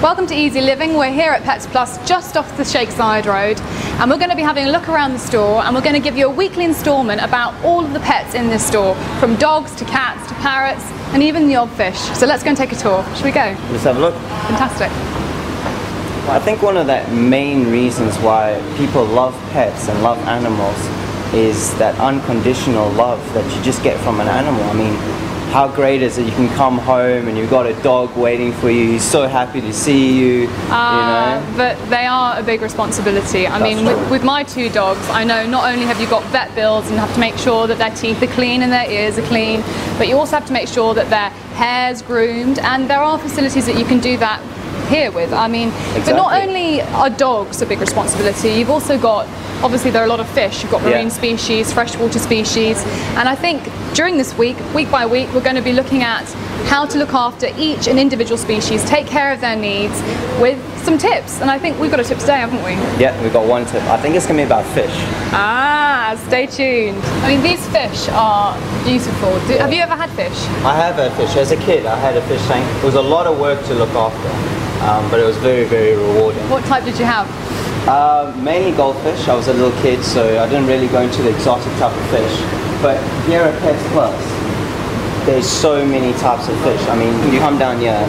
Welcome to Easy Living. We're here at Pets Plus just off the Shakeside Road, and we're going to be having a look around the store, and we're going to give you a weekly instalment about all of the pets in this store, from dogs to cats to parrots and even the odd fish. So let's go and take a tour. Should we go? Let's have a look. Fantastic. I think one of the main reasons why people love pets and love animals is that unconditional love that you just get from an animal. I mean, how great is it? You can come home and you've got a dog waiting for you. He's so happy to see you. But they are a big responsibility. I mean, with my two dogs, I know not only have you got vet bills and have to make sure that their teeth are clean and their ears are clean, but you also have to make sure that their hair's groomed, and there are facilities that you can do that here with. I mean, But not only are dogs a big responsibility, you've also got, obviously there are a lot of fish. You've got marine species, freshwater species, and I think during this week by week, we're going to be looking at how to look after each and individual species, take care of their needs with some tips. And I think we've got a tip today, haven't we? Yeah, we've got one tip. I think it's going to be about fish. Stay tuned. I mean, these fish are beautiful. Have you ever had fish? I have had fish. As a kid, I had a fish tank. It was a lot of work to look after, but it was very, very rewarding. What type did you have? Mainly goldfish. I was a little kid, so I didn't really go into the exotic type of fish. But here at Pets Plus, there's so many types of fish. I mean, you come down here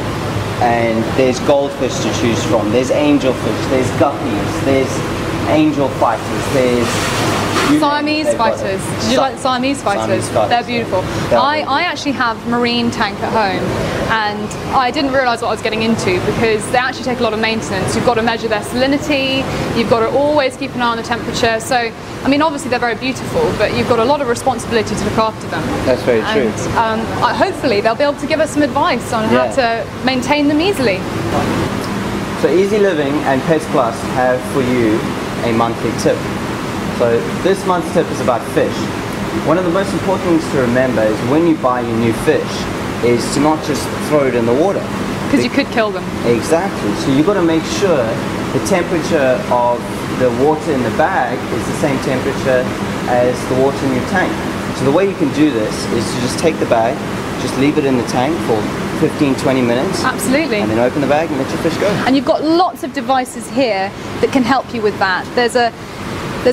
and there's goldfish to choose from. There's angelfish, there's guppies, there's angel fighters, there's Siamese fighters. Did you like the Siamese fighters? They're beautiful. I actually have a marine tank at home, and I didn't realise what I was getting into because they actually take a lot of maintenance. You've got to measure their salinity, you've got to always keep an eye on the temperature. So, I mean, obviously they're very beautiful, but you've got a lot of responsibility to look after them. That's very true. Hopefully they'll be able to give us some advice on how to maintain them easily. So Easy Living and Pets Plus have for you a monthly tip. So this month's tip is about fish. One of the most important things to remember is when you buy your new fish is to not just throw it in the water. Because you could kill them. Exactly. So you've got to make sure the temperature of the water in the bag is the same temperature as the water in your tank. So the way you can do this is to just take the bag, just leave it in the tank for 15-20 minutes. Absolutely. And then open the bag and let your fish go. And you've got lots of devices here that can help you with that. There's a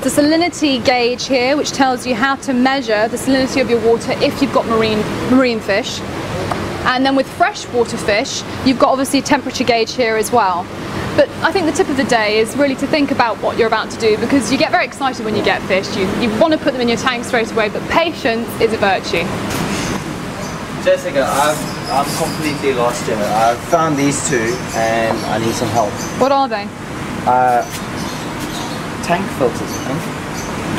salinity gauge here which tells you how to measure the salinity of your water if you've got marine fish. And then with freshwater fish, you've got obviously a temperature gauge here as well. But I think the tip of the day is really to think about what you're about to do, because you get very excited when you get fish. You want to put them in your tank straight away, but patience is a virtue. Jessica, I'm completely lost here. I've found these two and I need some help. What are they? Tank filters.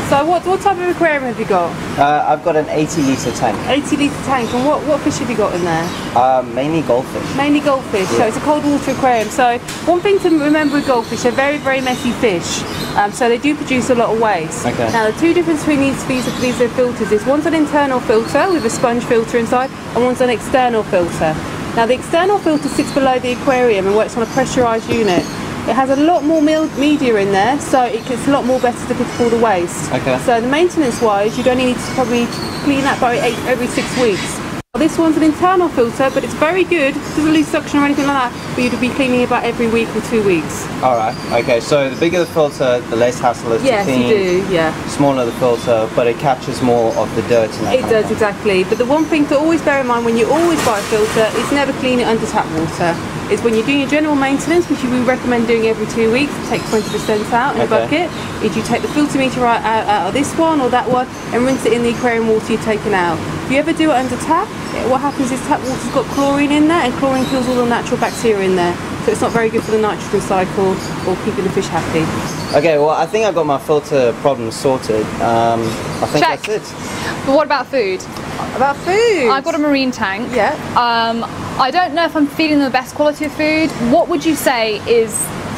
So what type of aquarium have you got? I've got an 80-litre tank. 80-litre tank, and what fish have you got in there? Mainly goldfish. Mainly goldfish, so it's a cold water aquarium. So one thing to remember with goldfish, they're very, very messy fish. So they do produce a lot of waste. Okay. Now the two differences between these filters is one's an internal filter with a sponge filter inside, and one's an external filter. Now the external filter sits below the aquarium and works on a pressurised unit. It has a lot more media in there, so it's a lot more better to pick up all the waste. Okay. So the maintenance wise, you'd only need to probably clean that by every 6 weeks. This one's an internal filter, but it's very good. It doesn't lose suction or anything like that, but you'd be cleaning about every week or 2 weeks. Alright, okay, so the bigger the filter, the less hassle it is to clean. Yes, you do, yeah. Smaller the filter, but it captures more of the dirt in that. It does, exactly. But the one thing to always bear in mind when you always buy a filter is never clean it under tap water. Is when you're doing your general maintenance, which we recommend doing every 2 weeks, take 20% out in a bucket, is you take the filter meter out of this one or that one and rinse it in the aquarium water you've taken out. If you ever do it under tap, what happens is tap water's got chlorine in there, and chlorine kills all the natural bacteria in there. So it's not very good for the nitrogen cycle or keeping the fish happy. Okay, well I think I got my filter problem sorted. I think Check. that's it. But what about food? About food? I've got a marine tank. Yeah. I don't know if I'm feeding them the best quality of food. What would you say is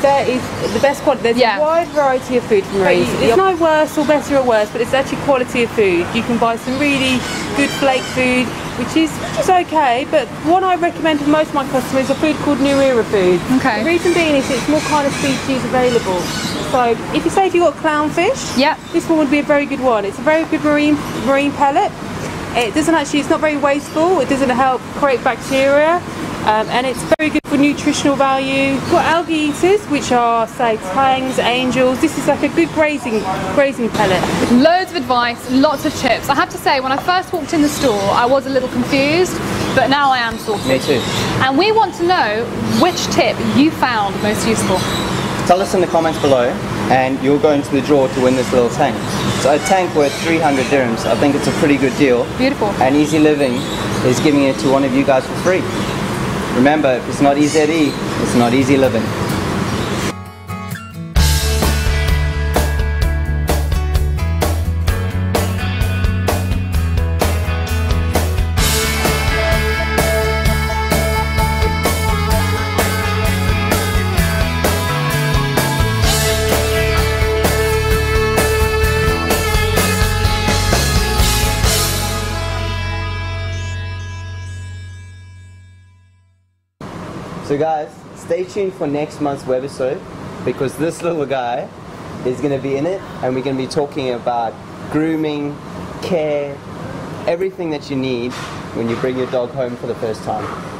There is the best quality. There's a wide variety of food from marine. It's no worse or better or worse, but it's actually quality of food. You can buy some really good flake food, which is okay, but what I recommend to most of my customers is a food called New Era food. Okay. The reason being is it's more kind of species available. So if you've got clownfish, this one would be a very good one. It's a very good marine pellet. It doesn't actually, it's not very wasteful. It doesn't help create bacteria. and it's very good for nutritional value. We've got algae eaters, which are, say, tangs, angels. This is like a good grazing pellet. Loads of advice, lots of tips. I have to say, when I first walked in the store, I was a little confused, but now I am sorted. Me too. And we want to know which tip you found most useful. Tell us in the comments below, and you'll go into the draw to win this little tank. So a tank worth 300 dirhams. I think it's a pretty good deal. Beautiful. And Easy Living is giving it to one of you guys for free. Remember, if it's not EZE, it's not Easy Living. So guys, stay tuned for next month's webisode, because this little guy is going to be in it, and we're going to be talking about grooming, care, everything that you need when you bring your dog home for the first time.